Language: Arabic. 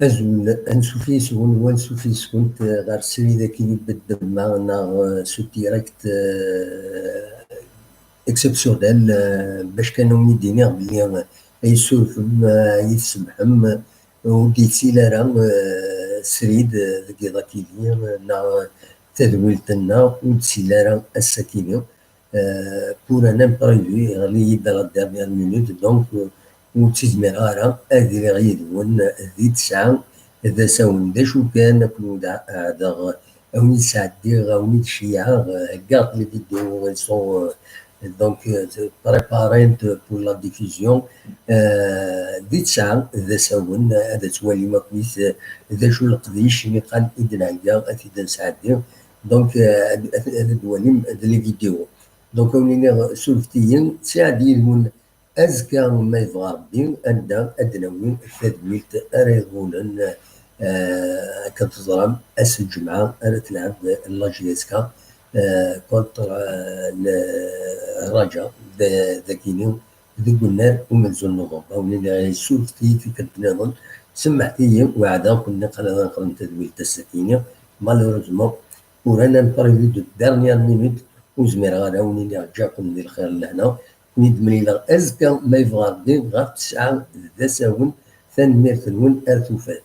أزول أنسوفيس وانسوفيس كنت غير السريدة كي يبدل معنا سو ديريكت اكسبسيونيل باش كانوا يدينيغ بلي يسولفم يتسمحم وديتسيلا راه سريد ذكي ذاكيلي نا تدويلتنا ودسيلا راه الساكينة بور ان امبريفي غالي يبدا لا ديرنيير مينوت دونك وتزمير راه هذه غيدون ذي تسعة ذا ساون دا شو كان كنو هذا أوني سعدي أوني تشيع كاع لي فيديو سون donc préparent pour la diffusion دي تسعة ذا ساون هذا توالي ما كويس ذا شو القديش اللي قال إدنايا أثيدا نسعدي دونك هذا دواليم هذا لي فيديو دونك ونينا سولفتيين سعدي يقول أزكى ما يبغى ربي أندا أدناوي تدويلت أريغونا كتزرم أس الجمعة أنا تلعب لاجيسكا كونتر الرجاء ذاكيني ذوك النار ومنزل نوفمبر ونينا سولفتي في كتناضل سمحتي وعدا كنا قلنا نقرن تدويلت السكينة مالوروزمون ورانا نبريفيو دو دارنيير مينوت وزمير غادا ونينا جاكم ندير الخير لهنا ونيدمني أزكى ما يبغى ربي غير تسعة ذا ساون ثانميرت نون أرتوفات.